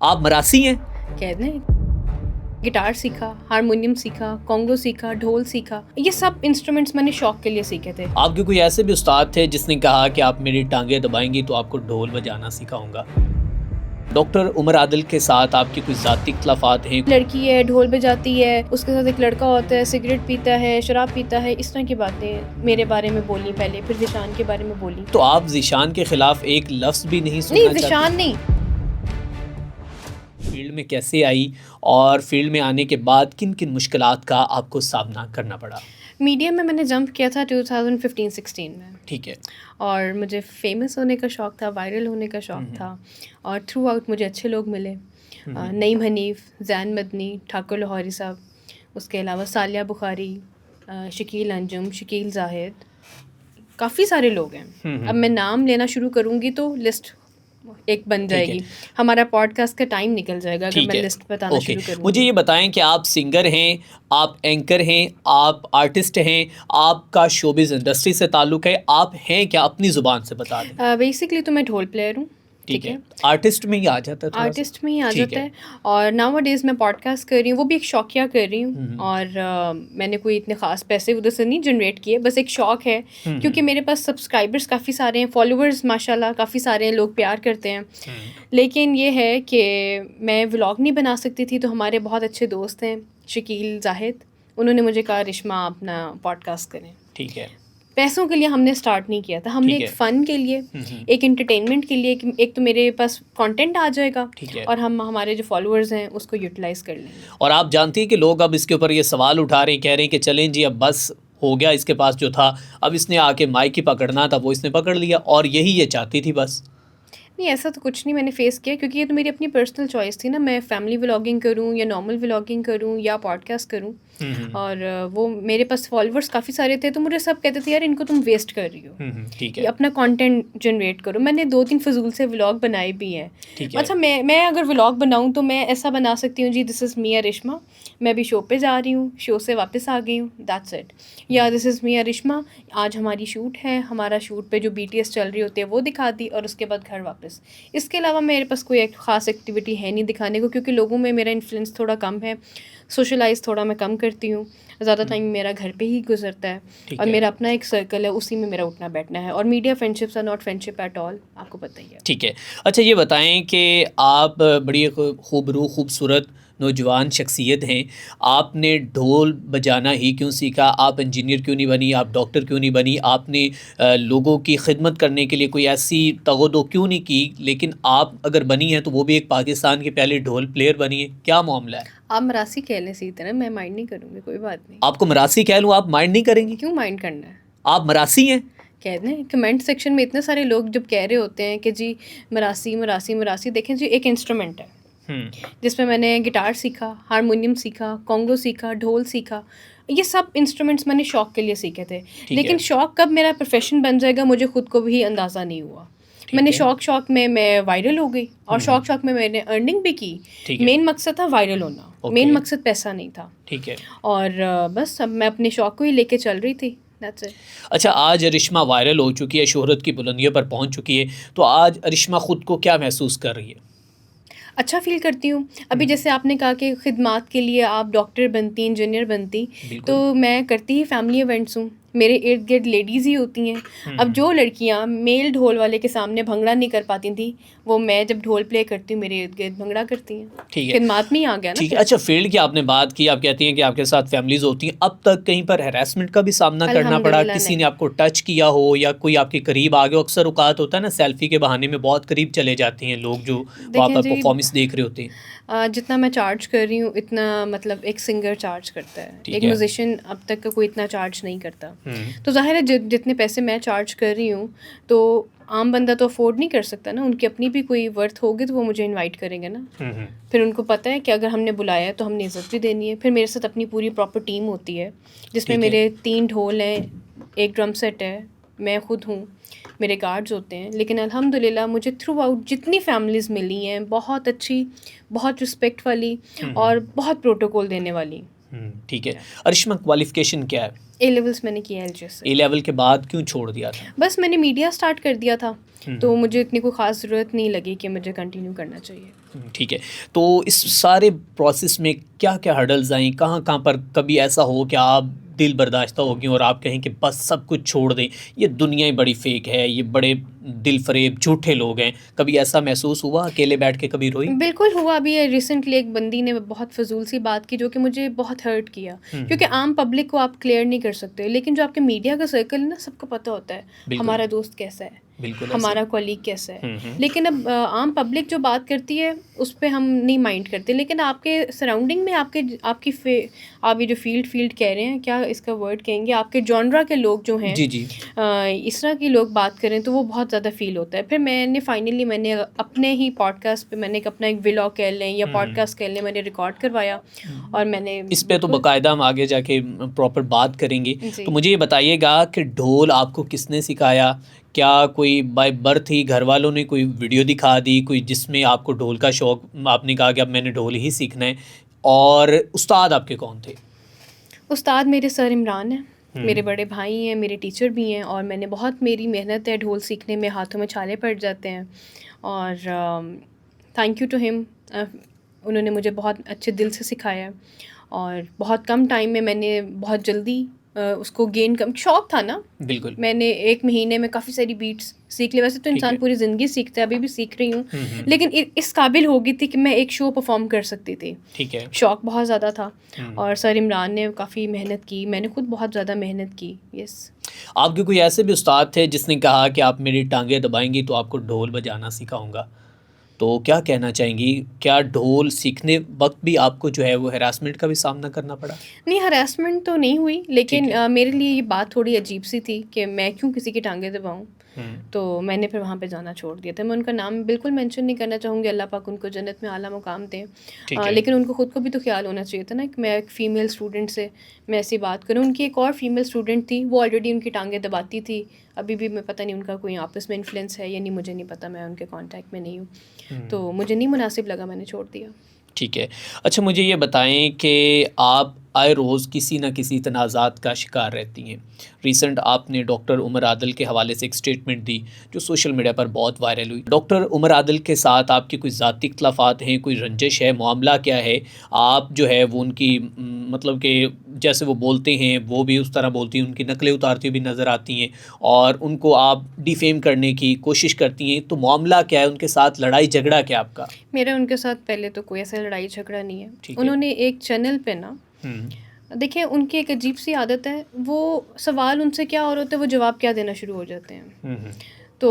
आप मरासी हैं? कहते हैं गिटार सीखा, हारमोनियम सीखा, कॉन्गो सीखा, ढोल सीखा। ये सब इंस्ट्रूमेंट्स मैंने शौक के लिए सीखे थे। आपके कोई ऐसे भी उस्ताद थे जिसने कहा कि आप मेरी टांगें दबाएंगी तो आपको ढोल बजाना सिखाऊंगा? डॉक्टर उमर आदिल के साथ आपकी कोई ज़ाती इख्तिलाफ़ात हैं? लड़की है, ढोल बजाती है, उसके साथ एक लड़का होता है, सिगरेट पीता है, शराब पीता है, इस तरह की बातें मेरे बारे में बोली पहले, फिर ज़ीशान के बारे में बोली। तो आप ज़ीशान के ख़िलाफ़ एक लफ्ज़ भी नहीं नहीं, सुनना चाहती? ज़ीशान नहीं। फील्ड में कैसे आई और फील्ड में आने के बाद किन किन मुश्किलात का आपको सामना करना पड़ा? मीडिया में मैंने जंप किया था 2015-16 में, ठीक है। और मुझे फेमस होने का शौक़ था, वायरल होने का शौक़ था, और थ्रू आउट मुझे अच्छे लोग मिले। नईम हनीफ़, ज़ैन मदनी, ठाकुर लाहौरी साहब, उसके अलावा सालिया बुखारी, शकील अंजुम, शकील जाहिद, काफ़ी सारे लोग हैं। अब मैं नाम लेना शुरू करूँगी तो लिस्ट एक बन जाएगी। हमारा पॉडकास्ट का टाइम निकल जाएगा अगर मैं लिस्ट बताना शुरू करूँगी। मुझे ये बताएं कि आप सिंगर हैं, आप एंकर हैं, आप आर्टिस्ट हैं, आपका शोबिज़ इंडस्ट्री से ताल्लुक़ है, आप हैं क्या? अपनी ज़ुबान से बता दें। बेसिकली तो मैं ढोल प्लेयर हूँ। ठीक है। आर्टिस्ट में ही आ जाता है, आर्टिस्ट में ही आ जाता है। और नाउ डेज़ मैं पॉडकास्ट कर रही हूँ, वो भी एक शौकिया कर रही हूँ। और मैंने कोई इतने ख़ास पैसे उधर से नहीं जनरेट किए, बस एक शौक़ है। क्योंकि मेरे पास सब्सक्राइबर्स काफ़ी सारे हैं, फॉलोअर्स माशाल्लाह काफ़ी सारे हैं, लोग प्यार करते हैं। लेकिन ये है कि मैं व्लॉग नहीं बना सकती थी, तो हमारे बहुत अच्छे दोस्त हैं शकील जाहिद, उन्होंने मुझे कहा रिश्मा अपना पॉडकास्ट करें। ठीक है। पैसों के लिए हमने स्टार्ट नहीं किया था, हमने एक फ़न के लिए, एक एंटरटेनमेंट के लिए, एक तो मेरे पास कंटेंट आ जाएगा और हम हमारे जो फॉलोअर्स हैं उसको यूटिलाइज़ कर लेंगे। और आप जानती हैं कि लोग अब इसके ऊपर ये सवाल उठा रहे हैं, कह रहे हैं कि चलें जी अब बस हो गया, इसके पास जो था अब इसने आके माइक ही पकड़ना था, वो इसने पकड़ लिया, और यही ये चाहती थी बस। नहीं, ऐसा तो कुछ नहीं मैंने फ़ेस किया, क्योंकि ये तो मेरी अपनी पर्सनल चॉइस थी ना, मैं फैमिली व्लॉगिंग करूँ या नॉर्मल व्लॉगिंग करूँ या पॉडकास्ट करूँ। और वो मेरे पास फॉलोअर्स काफ़ी सारे थे, तो मुझे सब कहते थे यार इनको तुम वेस्ट कर रही हो, ठीक ये है। अपना कंटेंट जनरेट करो। मैंने 2-3 फजूल से व्लॉग बनाए भी हैं। अच्छा, मैं अगर व्लॉग बनाऊँ तो मैं ऐसा बना सकती हूँ, जी दिस इज़ मी अरिश्मा, मैं अभी शो पे जा रही हूँ, शो से वापस आ गई हूँ, दैट्स इट। या दिस इज़ मी अरिश्मा, आज हमारी शूट है, हमारा शूट पे जो BTS चल रही होती है वो दिखा दी, और उसके बाद घर वापस। इसके अलावा मेरे पास कोई एक ख़ास एक्टिविटी है नहीं दिखाने को, क्योंकि लोगों में मेरा इन्फ्लुएंस थोड़ा कम है, सोशलाइज़ थोड़ा मैं कम करती हूँ, ज़्यादा टाइम मेरा घर पे ही गुजरता है, और मेरा अपना एक सर्कल है, उसी में मेरा उठना बैठना है। और media friendships are not friendship at all, आपको पता ही है। ठीक है। अच्छा, ये बताएं कि आप बड़ी खूबरू खूबसूरत नौजवान शख्सियत हैं, आपने ढोल बजाना ही क्यों सीखा? आप इंजीनियर क्यों नहीं बनी? आप डॉक्टर क्यों नहीं बनी? आपने लोगों की खिदमत करने के लिए कोई ऐसी तगदो क्यों नहीं की? लेकिन आप अगर बनी हैं तो वो भी एक पाकिस्तान के पहले ढोल प्लेयर बनी है, क्या मामला है? आप मरासी कह लें सीधे ना, मैं माइंड नहीं करूँगी, कोई बात नहीं। आपको मरासी कह लूँ, आप माइंड नहीं करेंगी? क्यों माइंड करना है? आप मरासी हैं? कहते हैं कमेंट सेक्शन में इतने सारे लोग जब कह रहे होते हैं कि जी मरासी मरासी मरासी, देखें जी एक इंस्ट्रूमेंट है जिसमें मैंने गिटार सीखा, हारमोनियम सीखा, कॉन्गो सीखा, ढोल सीखा। ये सब इंस्ट्रूमेंट्स मैंने शौक़ के लिए सीखे थे। लेकिन शौक़ कब मेरा प्रोफेशन बन जाएगा मुझे खुद को भी अंदाज़ा नहीं हुआ। मैंने शौक़ में मैं वायरल हो गई, और शौक़ में मैंने अर्निंग भी की। मेन मकसद था वायरल होना, मेन मकसद पैसा नहीं था। ठीक है। और बस अब मैं अपने शौक़ को ही लेके चल रही थी। अच्छा, आज अरिश्मा वायरल हो चुकी है, शोहरत की बुलंदियों पर पहुंच चुकी है, तो आज अरिश्मा ख़ुद को क्या महसूस कर रही है? अच्छा फ़ील करती हूँ। अभी जैसे आपने कहा कि खिदमात के लिए आप डॉक्टर बनती, इंजीनियर बनती, तो मैं करती ही फैमिली इवेंट्स हूँ। मेरे इर्द गिर्द लेडीज़ ही होती हैं। अब जो लड़कियाँ मेल ढोल वाले के सामने भंगड़ा नहीं कर पाती थी, वो मैं जब ढोल प्ले करती हूँ मेरे इर्द गिर्द भंगड़ा करती हैं। ठीक है, खिदमात में ही आ गया ना। ठीक है। अच्छा, फील्ड की आपने बात की, आप कहती हैं कि आपके साथ फैमिलीज़ होती हैं, अब तक कहीं पर हैरेसमेंट का भी सामना करना पड़ा? किसी ने आपको टच किया हो या कोई आपके करीब आ गया? अक्सर औकात होता है ना, सेल्फी के बहाने में बहुत करीब चले जाते हैं लोग जो वहाँ पर परफॉर्मेंस देख रहे होते हैं। जितना मैं चार्ज कर रही हूँ इतना मतलब एक सिंगर चार्ज करता है, एक म्यूजिशियन अब तक का कोई इतना चार्ज नहीं करता। तो जाहिर है जितने पैसे मैं चार्ज कर रही हूँ तो आम बंदा तो अफोर्ड नहीं कर सकता ना, उनकी अपनी भी कोई वर्थ होगी तो वो मुझे इनवाइट करेंगे ना। फिर उनको पता है कि अगर हमने बुलाया है तो हमने इज़्ज़त भी देनी है। फिर मेरे साथ अपनी पूरी प्रॉपर टीम होती है जिसमें मेरे 3 ढोल हैं, एक ड्रम सेट है, मैं खुद हूँ, मेरे गार्ड्स होते हैं। लेकिन अल्हम्दुलिल्लाह मुझे थ्रू आउट जितनी फैमिलीज़ मिली हैं बहुत अच्छी, बहुत रिस्पेक्ट वाली और बहुत प्रोटोकॉल देने वाली। ठीक है। अरिश्मा, क्वालिफिकेशन क्या है? ए लेवल्स मैंने किया एलजीएस से। ए लेवल के बाद क्यों छोड़ दिया था? बस मैंने मीडिया स्टार्ट कर दिया था, तो मुझे इतनी कोई ख़ास ज़रूरत नहीं लगी कि मुझे कंटिन्यू करना चाहिए। ठीक है। तो इस सारे प्रोसेस में क्या क्या हर्डल्स आई, कहाँ कहाँ पर कभी ऐसा हो कि आप दिल बर्दाश्त होगी और आप कहें कि बस सब कुछ छोड़ दें, ये दुनिया ही बड़ी फेक है, ये बड़े दिल फरेब झूठे लोग हैं, कभी ऐसा महसूस हुआ? अकेले बैठ के कभी रोई? बिल्कुल हुआ। अभी रिसेंटली एक बंदी ने बहुत फजूल सी बात की जो कि मुझे बहुत हर्ट किया, क्योंकि आम पब्लिक को आप क्लियर नहीं कर सकते, लेकिन जो आपके मीडिया का सर्कल है ना, सबको पता होता है हमारा दोस्त कैसा है, हमारा कॉलीग कैसा है। लेकिन अब आम पब्लिक जो बात करती है उस पर हम नहीं माइंड करते, लेकिन आपके सराउंडिंग में आप ये जो फील्ड कह रहे हैं, क्या इसका वर्ड कहेंगे, आपके जॉनरा के लोग जो हैं, जी जी, इस तरह के लोग बात करें तो वो बहुत ज़्यादा फील होता है। फिर मैंने अपने ही पॉडकास्ट पे मैंने अपना एक व्लॉग कह लें या पॉडकास्ट कह लें, मैंने रिकॉर्ड करवाया और मैंने इस पे तो बाकायदा हम आगे जाके प्रॉपर बात करेंगे। तो मुझे ये बताइएगा कि ढोल आपको किसने सिखाया? क्या कोई बाय बर्थ ही घर वालों ने कोई वीडियो दिखा दी, कोई जिसमें आपको ढोल का शौक़, आपने कहा कि अब मैंने ढोल ही सीखना है, और उस्ताद आपके कौन थे? उस्ताद मेरे सर इमरान हैं, मेरे बड़े भाई हैं, मेरे टीचर भी हैं, और मेरी मेहनत है ढोल सीखने में, हाथों में छाले पड़ जाते हैं, और थैंक यू टू हिम। उन्होंने मुझे बहुत अच्छे दिल से सिखाया है, और बहुत कम टाइम में मैंने बहुत जल्दी उसको गेन कम शौक़ था ना, बिल्कुल, मैंने 1 महीने में काफ़ी सारी बीट्स सीख ली। वैसे तो इंसान पूरी ज़िंदगी सीखता है, अभी भी सीख रही हूँ, लेकिन इस काबिल हो गई थी कि मैं एक शो परफॉर्म कर सकती थी। ठीक है। शौक़ बहुत ज़्यादा था, और सर इमरान ने काफ़ी मेहनत की, मैंने खुद बहुत ज़्यादा मेहनत की। यस। आपके कोई ऐसे भी उस्ताद थे जिसने कहा कि आप मेरी टांगें दबाएंगी तो आपको ढोल बजाना सिखाऊंगा? तो क्या कहना चाहेंगी, क्या ढोल सीखने वक्त भी आपको जो है वो हैरासमेंट का भी सामना करना पड़ा? नहीं, हैरासमेंट तो नहीं हुई, लेकिन मेरे लिए ये बात थोड़ी अजीब सी थी कि मैं क्यों किसी की टांगें दबाऊं। तो मैंने फिर वहाँ पे जाना छोड़ दिया था। मैं उनका नाम बिल्कुल मेंशन नहीं करना चाहूँगी, अल्लाह पाक उनको जन्नत में आला मुकाम दें, लेकिन उनको ख़ुद को भी तो ख्याल होना चाहिए था ना कि मैं एक फ़ीमेल स्टूडेंट से मैं ऐसी बात करूँ। उनकी एक और फीमेल स्टूडेंट थी, वो ऑलरेडी उनकी टांगें दबाती थी। अभी भी मैं पता नहीं उनका कोई आपस में इन्फ्लुएंस है या नहीं, मुझे नहीं पता, मैं उनके कॉन्टैक्ट में नहीं हूँ, तो मुझे नहीं मुनासिब लगा, मैंने छोड़ दिया। ठीक है। अच्छा, मुझे ये बताएं कि आप आए रोज़ किसी न किसी तनाज़ात का शिकार रहती हैं। रिसेंट आपने डॉक्टर उमर आदिल के हवाले से एक स्टेटमेंट दी जो सोशल मीडिया पर बहुत वायरल हुई। डॉक्टर उमर आदिल के साथ आपके कोई ज़ाती इख्तिलाफ़ात हैं, कोई रंजिश है, मामला क्या है? आप जो है वो उनकी मतलब कि जैसे वो बोलते हैं वो भी उस तरह बोलती हैं, उनकी नकलें उतारती हुई भी नज़र आती हैं और उनको आप डिफेम करने की कोशिश करती हैं, तो मामला क्या है? उनके साथ लड़ाई झगड़ा क्या आपका? मेरा उनके साथ पहले तो कोई ऐसा लड़ाई झगड़ा नहीं है। उन्होंने एक चैनल पे ना, देखिए उनकी एक अजीब सी आदत है, वो सवाल उनसे क्या हो रहा होता है वो जवाब क्या देना शुरू हो जाते हैं। तो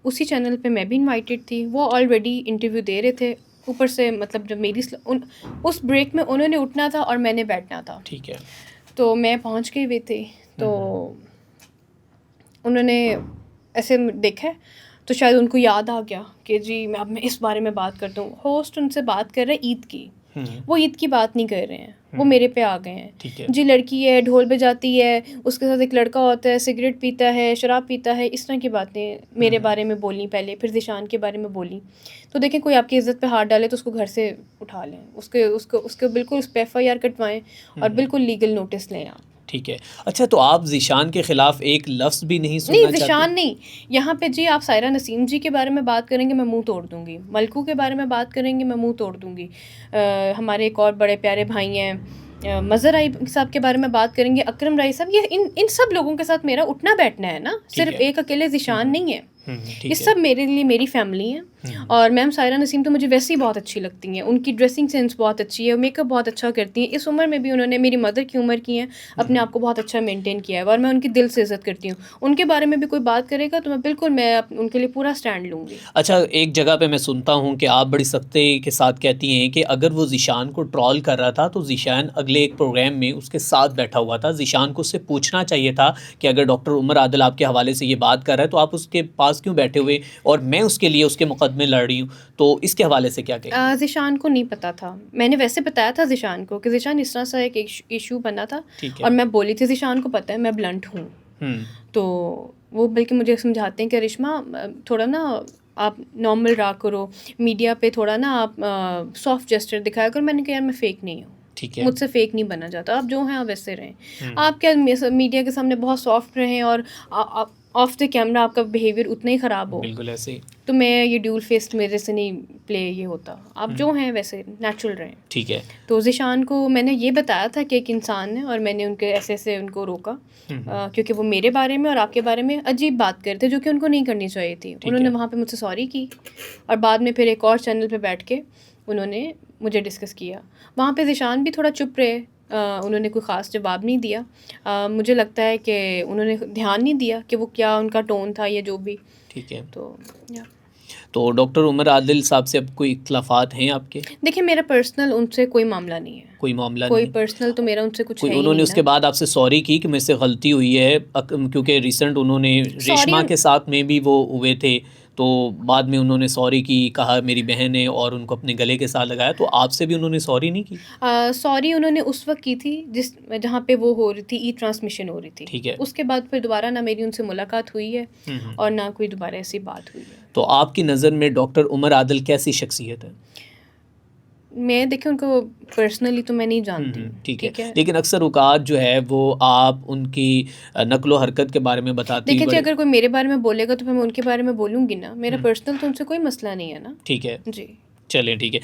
उसी चैनल पे मैं भी इनवाइटेड थी, वो ऑलरेडी इंटरव्यू दे रहे थे, ऊपर से मतलब जब मेरी उस ब्रेक में उन्होंने उठना था और मैंने बैठना था। ठीक है। तो मैं पहुंच गए हुए थे, तो उन्होंने ऐसे देखा तो शायद उनको याद आ गया कि जी मैं इस बारे में बात करता हूँ। होस्ट उनसे बात कर रहे हैं ईद की, वो ईद की बात नहीं कर रहे हैं, वो मेरे पे आ गए हैं। जी लड़की है, ढोल बजाती है, उसके साथ एक लड़का होता है, सिगरेट पीता है, शराब पीता है, इस तरह की बातें मेरे बारे में बोली पहले, फिर ज़ीशान के बारे में बोली। तो देखें, कोई आपकी इज़्ज़त पे हाथ डाले तो उसको घर से उठा लें, उसके बिल्कुल उस पर FIR कटवाएँ और बिल्कुल लीगल नोटिस लें आप। ठीक है। अच्छा, तो आप ज़ीशान के ख़िलाफ़ एक लफ्ज़ भी नहीं सुनना चाहते? नहीं, ज़ीशान नहीं, यहाँ पे जी आप सायरा नसीम जी के बारे में बात करेंगे मैं मुंह तोड़ दूँगी, मलकू के बारे में बात करेंगे मैं मुंह तोड़ दूँगी, हमारे एक और बड़े प्यारे भाई हैं मज़हर राई साहब के बारे में बात करेंगे, अकरम राई साहब, ये इन सब लोगों के साथ मेरा उठना बैठना है ना, सिर्फ एक अकेले ज़ीशान नहीं है। ये सब मेरे लिए मेरी फैमिली है। और मैम सायरा नसीम तो मुझे वैसे ही बहुत अच्छी लगती हैं, उनकी ड्रेसिंग सेंस बहुत अच्छी है, मेकअप बहुत अच्छा करती हैं, इस उम्र में भी उन्होंने मेरी मदर की उम्र की हैं, अपने आप को बहुत अच्छा मेंटेन किया है और मैं उनकी दिल से इज़्ज़त करती हूँ। उनके बारे में भी कोई बात करेगा तो मैं उनके लिए पूरा स्टैंड लूँगी। अच्छा, एक जगह पे मैं सुनता हूँ कि आप बड़ी सख्ती के साथ कहती हैं कि अगर वो ज़ीशान को ट्रोल कर रहा था तो ज़ीशान अगले एक प्रोग्राम में उसके साथ बैठा हुआ था, ज़ीशान को उससे पूछना चाहिए था कि अगर डॉक्टर उमर आदिल आपके हवाले से ये बात कर रहा है तो आप उसके पास क्यों बैठे हुए और मैं उसके लिए उसके मुकदमे लड़ रही हूँ, तो इसके हवाले से क्या कहें? ज़ीशान को नहीं पता था, मैंने वैसे बताया था ज़ीशान को कि ज़ीशान इस तरह सा एक इशू बना था और मैं बोली थी, ज़ीशान को पता है मैं ब्लंट हूँ। तो वो बल्कि मुझे समझाते हैं कि रिश्मा थोड़ा ना आप नॉर्मल रहा करो, मीडिया पे थोड़ा ना आप सॉफ्ट जेस्चर दिखाया करो। मैंने कहा यार मैं फ़ेक नहीं हूँ, ठीक है। मुझसे फेक नहीं बना जाता, आप जो हैं आप वैसे रहें। हम्म। आप क्या मीडिया के सामने बहुत सॉफ्ट रहें और ऑफ द कैमरा आपका बिहेवियर उतना ही ख़राब हो, बिल्कुल ऐसे ही। तो मैं ये ड्यूल फेस्ड मेरे से नहीं प्ले ये होता। आप जो हैं वैसे नेचुरल रहें। ठीक है। तो ज़ीशान को मैंने ये बताया था कि एक इंसान है, और मैंने उनके ऐसे ऐसे उनको रोका क्योंकि वो मेरे बारे में और आपके बारे में अजीब बात करते जो कि उनको नहीं करनी चाहिए थी। उन्होंने वहाँ पे मुझसे सॉरी की, और बाद में फिर एक और चैनल पे बैठ के उन्होंने मुझे डिस्कस किया। वहाँ पे ज़ीशान भी थोड़ा चुप रहे, उन्होंने कोई ख़ास जवाब नहीं दिया। मुझे लगता है कि उन्होंने ध्यान नहीं दिया कि वो क्या उनका टोन था या जो भी। ठीक है। तो या तो डॉक्टर उमर आदिल साहब से अब कोई इख्लाफात हैं आपके? देखिए, मेरा पर्सनल उनसे कोई मामला नहीं है। कोई मामला कोई नहीं? पर्सनल तो मेरा उनसे कुछ कोई है ही उन्होंने नहीं उसके ना। बाद आपसे सॉरी की कि मुझसे गलती हुई है? क्योंकि रिसेंट उन्होंने रेशमा के साथ में भी वो हुए थे, तो बाद में उन्होंने सॉरी की, कहा मेरी बहन है, और उनको अपने गले के साथ लगाया। तो आपसे भी उन्होंने सॉरी नहीं की? सॉरी उन्होंने उस वक्त की थी जहाँ पे वो हो रही थी, ई ट्रांसमिशन हो रही थी। ठीक है। उसके बाद फिर दोबारा ना मेरी उनसे मुलाकात हुई है और ना कोई दोबारा ऐसी बात हुई है। तो आपकी नज़र में डॉक्टर उमर आदिल कैसी शख्सियत है? मैं देखिए उनको पर्सनली तो मैं नहीं जानती। ठीक है। लेकिन अक्सर औकात जो है वो आप उनकी नक्लो हरकत के बारे में बताती देखिए जी, अगर कोई मेरे बारे में बोलेगा तो फिर मैं उनके बारे में बोलूँगी ना। मेरा पर्सनल तो उनसे कोई मसला नहीं है ना। ठीक है। जी। चलें, ठीक है।